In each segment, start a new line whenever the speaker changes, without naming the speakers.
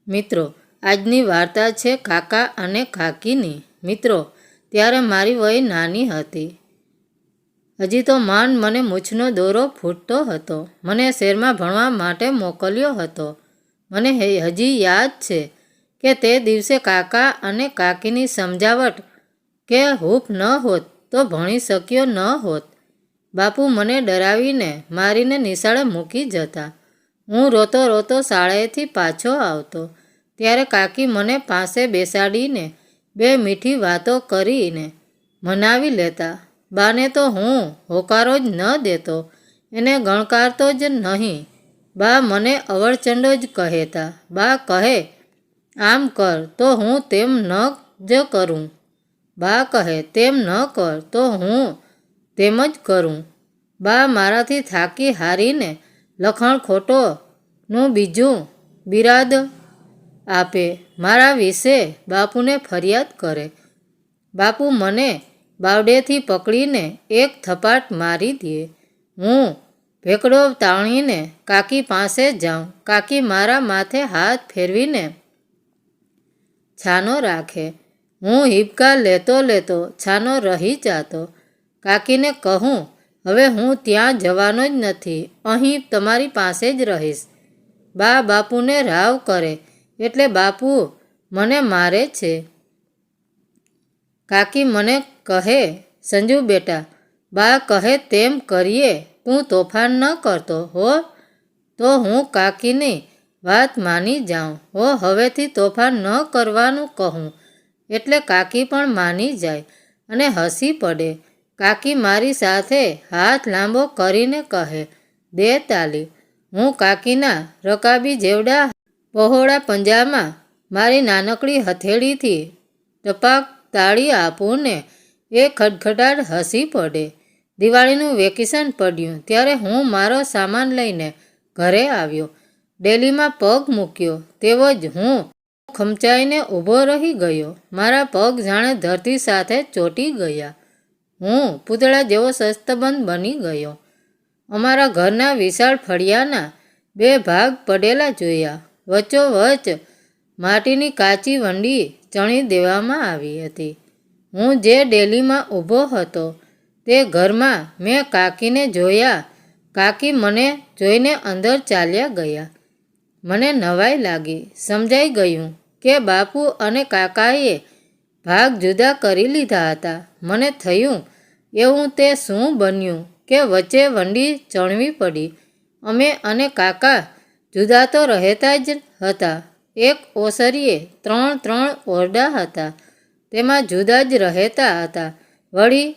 મિત્રો, આજની વાર્તા છે કાકા અને કાકીની. મિત્રો, ત્યારે મારી વય નાની હતી. હજી તો માંડ મને મૂછનો દોરો ફૂટતો હતો. મને શહેરમાં ભણવા માટે મોકલ્યો હતો. મને હજી યાદ છે કે તે દિવસે કાકા અને કાકીની સમજાવટ કે હૂંફ ન હોત તો ભણી શક્યો ન હોત. બાપુ મને ડરાવીને મારીને નિશાળે મૂકી જતા. હું રોતો રોતો શાળાએથી પાછો આવતો ત્યારે કાકી મને પાસે બેસાડીને બે મીઠી વાતો કરીને મનાવી લેતા. બાને તો હું હોકારો જ ન દેતો, એને ગણકારતો જ નહીં. બા મને અવળચંડો જ કહેતા. બા કહે આમ કર તો હું તેમ ન જ કરું. બા કહે તેમ ન કર તો હું તેમ જ કરું. બા મારાથી થાકી હારીને લખાણ ખોટોનું બીજું બિરાદ આપે. મારા વિશે બાપુને ફરિયાદ કરે. બાપુ મને બાવડેથી પકડીને એક થપાટ મારી દે. હું ભેકડો તાણીને કાકી પાસે જાઉં. કાકી મારા માથે હાથ ફેરવીને છાનો રાખે. હું હિબકા લેતો લેતો છાનો રહી જાતો. કાકીને કહું, હવે હું ત્યાં જવાનો જ નથી, અહીં તમારી પાસે જ રહીશ. બા બાપુને રાવ કરે એટલે બાપુ મને મારે છે. કાકી મને કહે, સંજુ બેટા, બા કહે તેમ કરીએ, તું તોફાન ન કરતો હો તો હું કાકીની વાત માની જાઉં હો. હવેથી તોફાન ન કરવાનું કહું એટલે કાકી પણ માની જાય અને હસી પડે. કાકી મારી સાથે હાથ લાંબો કરીને કહે, દે તાલી. હું કાકીના રકાબી જેવડા પહોળા પંજામાં મારી નાનકડી હથેળીથી ટપાક તાળી આપું ને એ ખડખડાટ હસી પડે. દિવાળીનું વેકેશન પડ્યું ત્યારે હું મારો સામાન લઈને ઘરે આવ્યો. ડેલીમાં પગ મૂક્યો તેવો જ હું ખમચાઈને ઊભો રહી ગયો. મારા પગ જાણે ધરતી સાથે ચોંટી ગયા. હું પૂતળા જેવો શસ્તબંધ બની ગયો. અમારા ઘરના વિશાળ ફળિયાના બે ભાગ પડેલા જોયા. વચ્ચોવચ્ચ માટીની કાચી વંડી ચણી દેવામાં આવી હતી. હું જે ડેલીમાં ઊભો હતો તે ઘરમાં મેં કાકીને જોયા. કાકી મને જોઈને અંદર ચાલ્યા ગયા. મને નવાઈ લાગી. સમજાઈ ગયું કે બાપુ અને કાકાએ ભાગ જુદા કરી લીધા હતા. મને થયું એવું તે શું બન્યું કે વચ્ચે વંડી ચણવી પડી. અમે અને કાકા જુદા તો રહેતા જ હતા. એક ઓસરીએ 3 ઓરડા હતા, તેમાં જુદા જ રહેતા હતા. વળી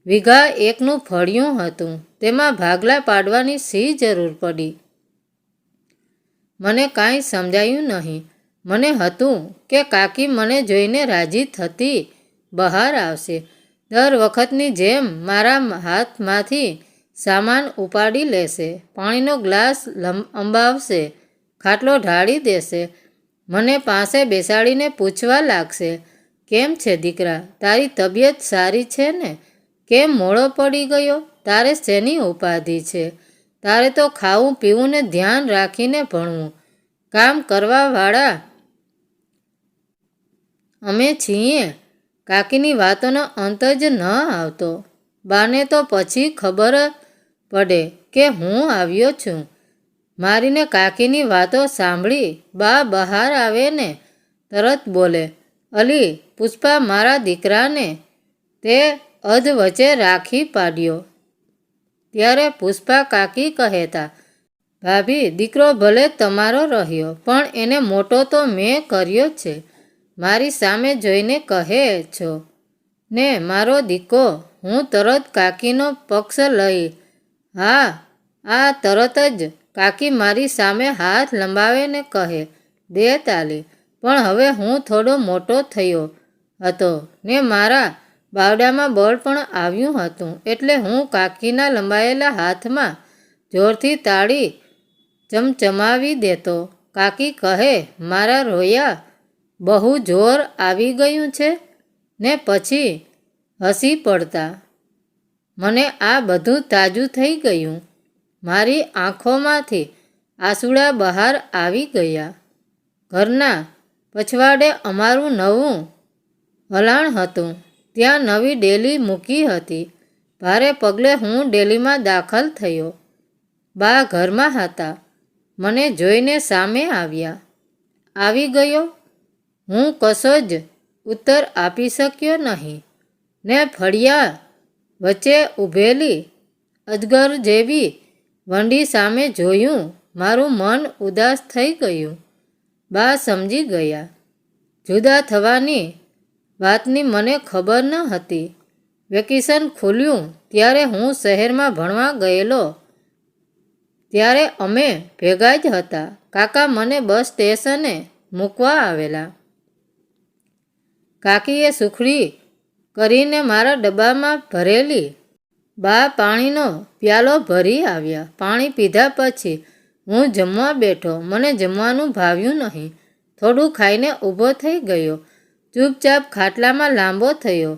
વીઘા એકનું ફળિયું હતું, તેમાં ભાગલા પાડવાની શી જરૂર પડી? મને કાંઈ સમજાયું નહીં. મને હતું કે કાકી મને જોઈને રાજી થતી બહાર આવશે. દર વખતની જેમ મારા હાથમાંથી સામાન ઉપાડી લેશે, પાણીનો ગ્લાસ અંબાવશે, ખાટલો ઢાળી દેશે, મને પાસે બેસાડીને પૂછવા લાગશે, કેમ છે દીકરા, તારી તબિયત સારી છે ને? કેમ મોડો પડી ગયો? તારે શેની ઉપાધિ છે? તારે તો ખાવું પીવું ને ધ્યાન રાખીને ભણવું. કામ કરવાવાળા અમે છીએ. કાકીની વાતોનો અંત જ ન આવતો. બાને તો પછી ખબર પડે કે હું આવ્યો છું. મારીને કાકીની વાતો સાંભળી બા બહાર આવે ને તરત બોલે, અલી પુષ્પા, મારા દીકરાને તે અધવચ્ચે રાખી પાડ્યો. ત્યારે પુષ્પા કાકી કહેતા, ભાભી, દીકરો ભલે તમારો રહ્યો પણ એને મોટો તો મેં કર્યો છે. મારી સામે જોઈને કહે છો ને મારો દીકો? હું તરત કાકીનો પક્ષ લઈ, હા, આ તરત જ કાકી મારી સામે હાથ લંબાવે ને કહે, દે તાલી. પણ હવે હું થોડો મોટો થયો હતો ને મારા બાવડામાં બળ પણ આવ્યું હતું એટલે હું કાકીના લંબાયેલા હાથમાં જોરથી તાળી ચમચમાવી દેતો. કાકી કહે, મારા રોયા, બહુ જોર આવી ગયું છે ને પછી હસી પડતા. મને આ બધું તાજું થઈ ગયું. મારી આંખોમાંથી આંસુડા બહાર આવી ગયા. ઘરના પછવાડે અમારું નવું વલાણ હતું. ત્યાં નવી ડેલી મૂકી હતી. ભારે પગલે હું ડેલીમાં દાખલ થયો. બા ઘરમાં હતા. મને જોઈને સામે આવ્યા. આવી ગયો? હું કશો જ ઉત્તર આપી શક્યો નહીં ને ફળિયા વચ્ચે ઊભેલી અજગર જેવી વંડી સામે જોયું. મારું મન ઉદાસ થઈ ગયું. બા સમજી ગયા. જુદા થવાની વાતની મને ખબર ન હતી. વેકેશન ખુલ્યું ત્યારે હું શહેરમાં ભણવા ગયેલો. ત્યારે અમે ભેગા જ હતા. કાકા મને બસ સ્ટેશને મૂકવા આવેલા. કાકીએ સુખડી કરીને મારા ડબ્બામાં ભરેલી. બા પાણીનો પ્યાલો ભરી આવ્યા. પાણી પીધા પછી હું જમવા બેઠો. મને જમવાનું ભાવ્યું નહીં. થોડું ખાઈને ઊભો થઈ ગયો. ચૂપચાપ ખાટલામાં લાંબો થયો.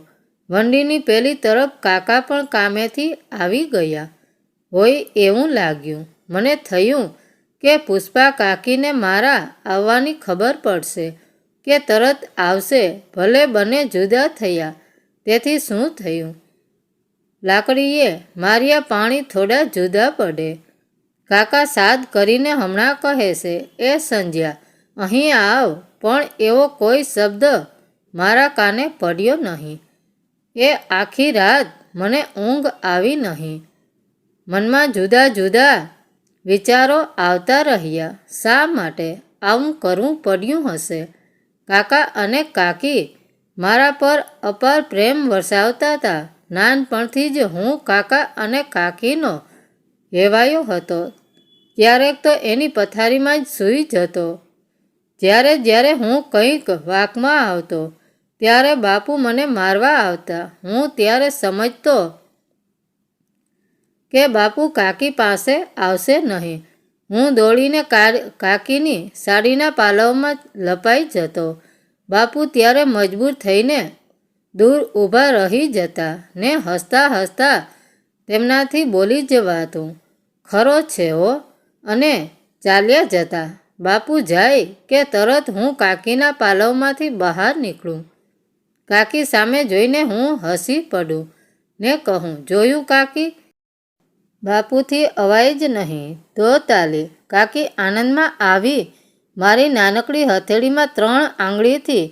વંડીની પેલી તરફ કાકા પણ કામેથી આવી ગયા હોય એવું લાગ્યું. મને થયું કે પુષ્પા કાકીને મારા આવવાની ખબર પડશે કે તરત આવશે. ભલે બંને જુદા થયા તેથી શું થયું? લાકડીએ માર્યા પાણી થોડા જુદા પડે. કાકા સાદ કરીને હમણાં કહે છે, એ સંજ્યા અહીં આવ, પણ એવો કોઈ શબ્દ મારા કાને પડ્યો નહીં. એ આખી રાત મને ઊંઘ આવી નહીં. મનમાં જુદા જુદા વિચારો આવતા રહ્યા. શા માટે આવું કરવું પડ્યું હશે? કાકા અને કાકી મારા પર અપાર પ્રેમ વરસાવતા હતા. નાનપણથી જ હું કાકા અને કાકીનો હેવાયો હતો. ક્યારેક તો એની પથારીમાં જ સૂઈ જતો. જ્યારે હું કંઈક વાંકમાં આવતો ત્યારે બાપુ મને મારવા આવતા. હું ત્યારે સમજતો કે બાપુ કાકી પાસે આવશે નહીં. હું દોડીને કાકીની સાડીના પાલવમાં લપાઈ જતો. બાપુ ત્યારે મજબૂર થઈને દૂર ઊભા રહી જતા ને હસતા હસતા તેમનાથી બોલી જવાતું. ખરો છે હો, અને ચાલ્યા જતા. બાપુ જાય કે તરત હું કાકીના પાલવમાંથી બહાર નીકળું. કાકી સામે જોઈને હું હસી પડું ને કહું, જોયું કાકી? બાપુથી અવાય જ નહીં તો તાલી. કાકી આનંદમાં આવી મારી નાનકડી હથેળીમાં 3 આંગળીથી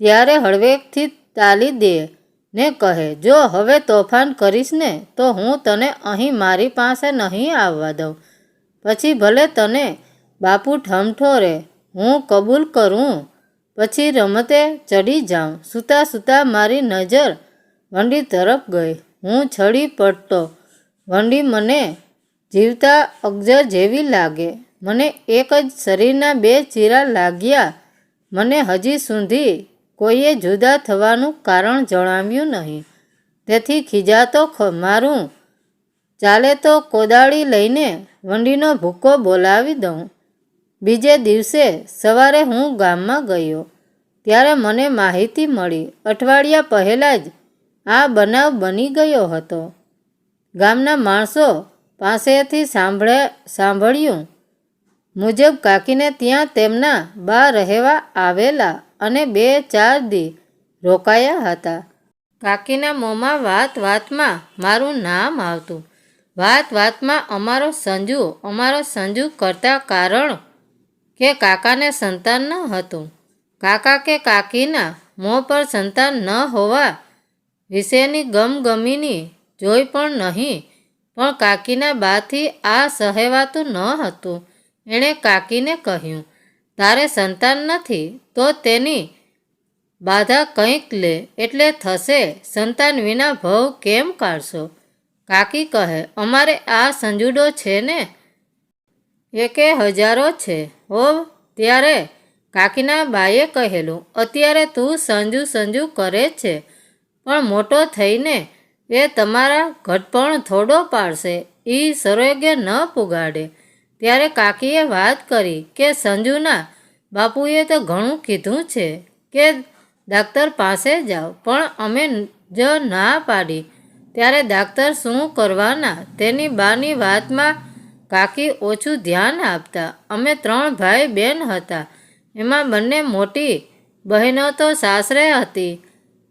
ત્યારે હળવેકથી તાલી દે ને કહે, જો હવે તોફાન કરીશ ને તો હું તને અહીં મારી પાસે નહીં આવવા દઉં. પછી ભલે તને બાપુ ઠમઠોરે, હું કબૂલ કરું. પછી રમતે ચડી જાઉં. સૂતા સૂતા મારી નજર વંડી તરફ ગઈ. હું છળી પડતો. વંડી મને જીવતા અગજર જેવી લાગે. મને એક જ શરીરના 2 ચીરા લાગ્યા. મને હજી સુધી કોઈએ જુદા થવાનું કારણ જણાવ્યું નહીં. તેથી ખીજાતો મારું ચાલે તો કોદાળી લઈને વંડીનો ભૂક્કો બોલાવી દઉં. બીજે દિવસે સવારે હું ગામમાં ગયો ત્યારે મને માહિતી મળી. અઠવાડિયા પહેલાં જ આ બનાવ બની ગયો હતો. ગામના માણસો પાસેથી સાંભળ્યું મુજબ કાકીને ત્યાં તેમના બા રહેવા આવેલા અને 2-4 દી રોકાયા હતા. કાકીના મોંમાં વાત વાતમાં મારું નામ આવતું. વાત વાતમાં અમારો સંજુ કરતા, કારણ કે કાકાને સંતાન ન હતું. કાકા કે કાકીના મોં પર સંતાન ન હોવા વિશેની ગમગમીની જોઈ પણ નહીં. પણ કાકીના બાથી આ સહેવાતું ન હતું. એણે કાકીને કહ્યું, તારે સંતાન નથી તો તેની બાધા કંઈક લે એટલે થશે. સંતાન વિના ભવ કેમ કાઢશો? કાકી કહે, અમારે આ સંજુડો છે ને, એકે હજારો છે હો. ત્યારે કાકીના બાએ કહેલું, અત્યારે તું સંજુ કરે છે, પણ મોટો થઈને એ તમારા ઘટપણ થોડો પાડશે. એ સરોગે ન પુગાડે. ત્યારે કાકીએ વાત કરી કે સંજુના બાપુએ તો ઘણું કીધું છે કે ડાક્ટર પાસે જાઓ, પણ અમે જ ના પાડી. ત્યારે ડાક્ટર શું કરવાના? તેની બાની વાતમાં કાકી ઓછું ધ્યાન આપતા. અમે 3 ભાઈ બહેન હતા એમાં બંને મોટી બહેનો તો સાસરે હતી.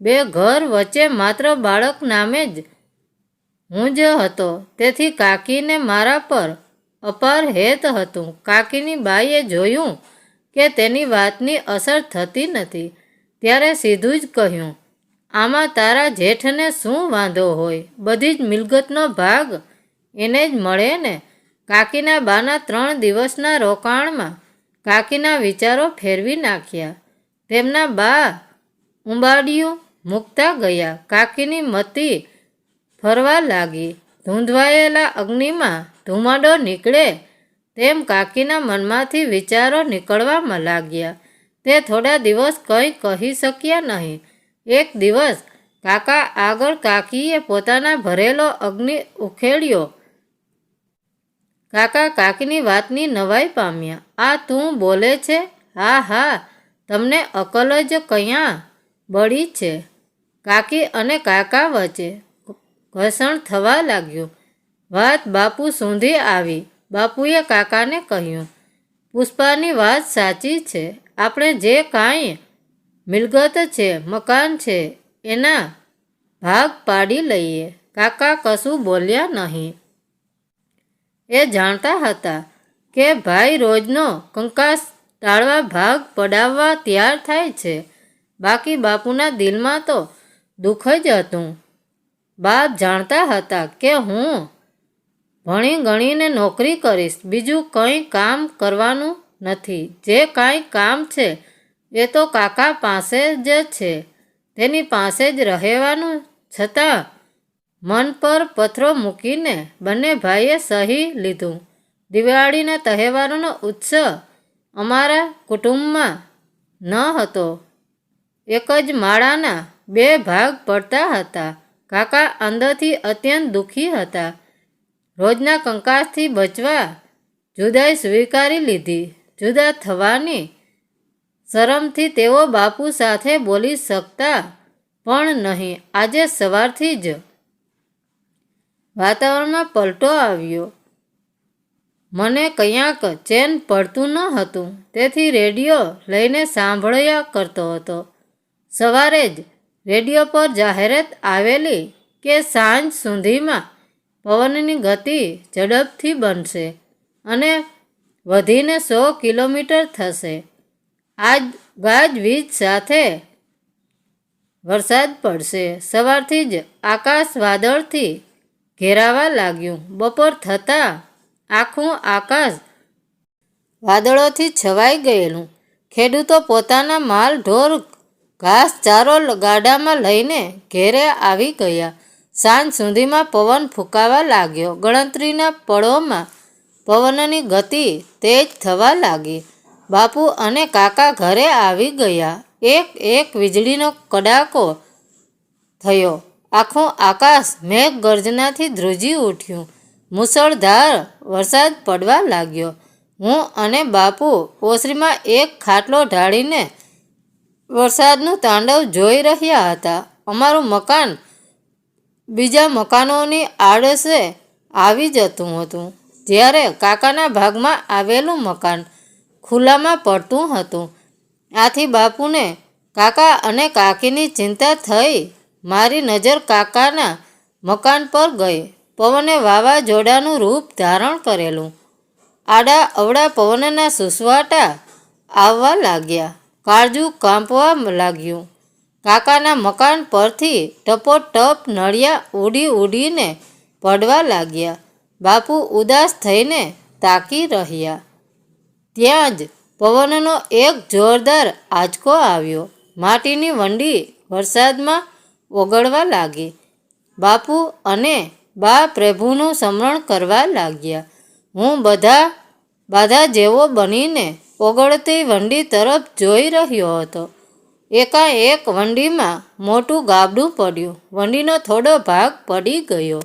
બે ઘર વચ્ચે માત્ર બાળક નામે જ હું જ હતો. તેથી કાકીને મારા પર અપાર હેત હતું. કાકીની બાઈએ જોયું કે તેની વાતની અસર થતી નથી ત્યારે સીધું જ કહ્યું, આમાં તારા જેઠને શું વાંધો હોય? બધી જ મિલકતનો ભાગ એને જ મળે ને. કાકીના બાના 3 દિવસના રોકાણમાં કાકીના વિચારો ફેરવી નાખ્યા. તેમના બા ઉંબાડિયું મૂકતા ગયા. કાકીની મતી ફરવા લાગી. ધૂંધવાયેલા અગ્નિમાં ધુમાડો નીકળે તેમ કાકીના મનમાંથી વિચારો નીકળવા લાગ્યા. તે થોડા દિવસ કંઈ કહી શક્યા નહીં. એક દિવસ કાકા આગળ કાકીએ પોતાના ભરેલો અગ્નિ ઉખેડ્યો. કાકા કાકીની વાતની નવાઈ પામ્યા. આ તું બોલે છે? હા હા, તમને અકલ જ ક્યાં બળી છે? કાકી અને કાકા વચ્ચે ઘર્ષણ થવા લાગ્યું. વાત બાપુ સુધી આવી. બાપુએ કાકાને કહ્યું, પુષ્પાની વાત સાચી છે. આપણે જે કાંઈ મિલકત છે, મકાન છે, એના ભાગ પાડી લઈએ. કાકા કશું બોલ્યા નહીં. એ જાણતા હતા કે ભાઈ રોજનો કંકાસ ટાળવા ભાગ પડાવવા તૈયાર થાય છે. બાકી બાપુના દિલમાં તો દુઃખ જ હતું. બાપ જાણતા હતા કે હું ભણી ગણીને નોકરી કરીશ, બીજું કંઈ કામ કરવાનું નથી. જે કાંઈ કામ છે એ તો કાકા પાસે જ છે. તેની પાસે જ રહેવાનું. છતાં મન પર પથ્થરો મૂકીને બંને ભાઈએ સહી લીધું. દિવાળીના તહેવારોનો ઉત્સવ અમારા કુટુંબમાં ન હતો. એક જ માળાના 2 ભાગ પડતા હતા. કાકા અંદરથી અત્યંત દુઃખી હતા. રોજના કંકાસથી બચવા જુદાઈ સ્વીકારી લીધી. જુદા થવાની શરમથી તેઓ બાપુ સાથે બોલી શકતા પણ નહીં. આજે સવારથી જ વાતાવરણમાં પલટો આવ્યો. મને ક્યાંક ચેન પડતું ન હતું. તેથી રેડિયો લઈને સાંભળ્યા કરતો હતો. સવારે જ રેડિયો પર જાહેરાત આવેલી કે સાંજ સુધીમાં પવનની ગતિ ઝડપથી બનશે અને વધીને 100 કિલોમીટર થશે. આજ ગાજવીજ સાથે વરસાદ પડશે. સવારથી જ આકાશ વાદળથી ઘેરાવા લાગ્યું. બપોર થતાં આખું આકાશ વાદળોથી છવાઈ ગયેલું. ખેડૂતો પોતાના માલ ઢોર ઘાસચારો ગાડામાં લઈને ઘેરે આવી ગયા. સાંજ સુધીમાં પવન ફૂંકાવા લાગ્યો. ગણતરીના પળોમાં પવનની ગતિ તેજ થવા લાગી. બાપુ અને કાકા ઘરે આવી ગયા. એક વીજળીનો કડાકો થયો. આખું આકાશ મેઘગર્જનાથી ધ્રુજી ઉઠ્યું. મુશળધાર વરસાદ પડવા લાગ્યો. હું અને બાપુ ઓસરીમાં એક ખાટલો ઢાળીને વરસાદનું તાંડવ જોઈ રહ્યા હતા. અમારું મકાન બીજા મકાનોની આડશે આવી જતું હતું, જ્યારે કાકાના ભાગમાં આવેલું મકાન ખુલ્લામાં પડતું હતું. આથી બાપુને કાકા અને કાકીની ચિંતા થઈ. મારી નજર કાકાના મકાન પર ગઈ. પવને વાવાઝોડાનું રૂપ ધારણ કરેલું. આડા અવળા પવનના સુસવાટા આવવા લાગ્યા. કાળજું કાંપવા લાગ્યું. કાકાના મકાન પરથી ટપોટપ નળિયા ઉડી ઉડીને પડવા લાગ્યા. બાપુ ઉદાસ થઈને તાકી રહ્યા. ત્યાં જ પવનનો એક જોરદાર આંચકો આવ્યો. માટીની વંડી વરસાદમાં ઓગળવા લાગી. બાપુ અને બા પ્રભુનું સ્મરણ કરવા લાગ્યા. હું બાધા જેવો બનીને ઓગળતી વંડી તરફ જોઈ રહ્યો હતો. એકાએક વંડીમાં મોટું ગાબડું પડ્યું. વંડીનો થોડો ભાગ પડી ગયો.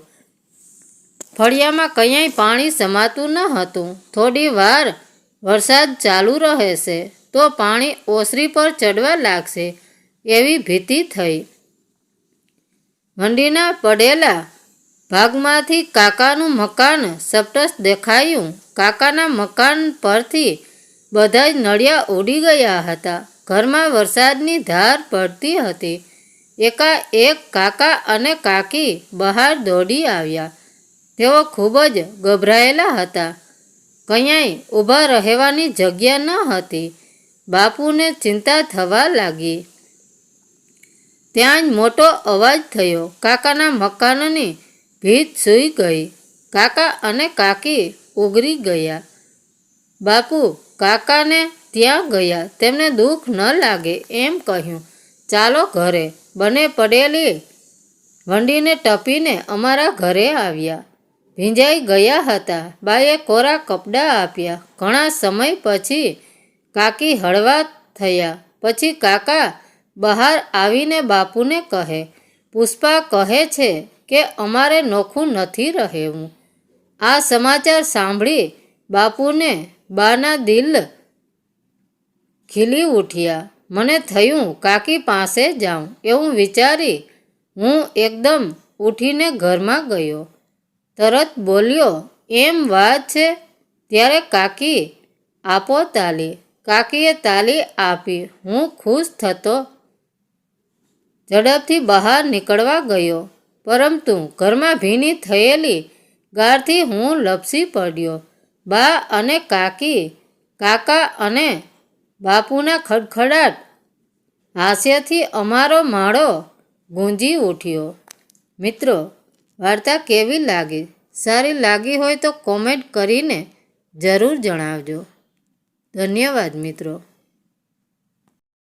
ફળિયામાં ક્યાંય પાણી સમાતું ન હતું. થોડી વાર વરસાદ ચાલુ રહેશે તો પાણી ઓસરી પર ચડવા લાગશે એવી ભીતિ થઈ. વંડીના પડેલા ભાગમાંથી કાકાનું મકાન સ્પષ્ટ દેખાયું. કાકાના મકાન પરથી બધા જ નળિયા ઉડી ગયા હતા. ઘરમાં વરસાદની ધાર પડતી હતી. એકાએક કાકા અને કાકી બહાર દોડી આવ્યા. તેઓ ખૂબ જ ગભરાયેલા હતા. ક્યાંય ઊભા રહેવાની જગ્યા ન હતી. બાપુને ચિંતા થવા લાગી. ત્યાં જ મોટો અવાજ થયો. કાકાના મકાનની ભીત સૂઈ ગઈ. કાકા અને કાકી ઉગરી ગયા. બાપુ કાકાને ત્યાં ગયા. તેમને દુઃખ ન લાગે એમ કહ્યું, ચાલો ઘરે. બંને પડેલી વંડીને ટપીને અમારા ઘરે આવ્યા. ભીંજાઈ ગયા હતા. બાએ કોરા કપડાં આપ્યા. ઘણા સમય પછી કાકી હળવા થયા. પછી કાકા બહાર આવીને બાપુને કહે, પુષ્પા કહે છે કે અમારે નોખું નથી રહેવું. આ સમાચાર સાંભળી બાપુને બાના દિલ ખીલી ઉઠ્યા. મને થયું કાકી પાસે જાઉં. એવું વિચારી હું એકદમ ઉઠીને ઘરમાં ગયો. તરત બોલ્યો, એમ વાત છે? ત્યારે કાકી આપો તાલી. કાકીએ તાલી આપી. હું ખુશ થતો ઝડપથી બહાર નીકળવા ગયો. પરંતુ ઘરમાં ભીની થયેલી ગારથી હું લપસી પડ્યો. બા અને કાકી, કાકા અને બાપુના ખડખડાટ હાસ્યથી અમારો માળો ગુંજી ઉઠ્યો. મિત્રો, વાર્તા કેવી લાગી? સારી લાગી હોય તો કોમેન્ટ કરીને જરૂર જણાવજો. ધન્યવાદ મિત્રો.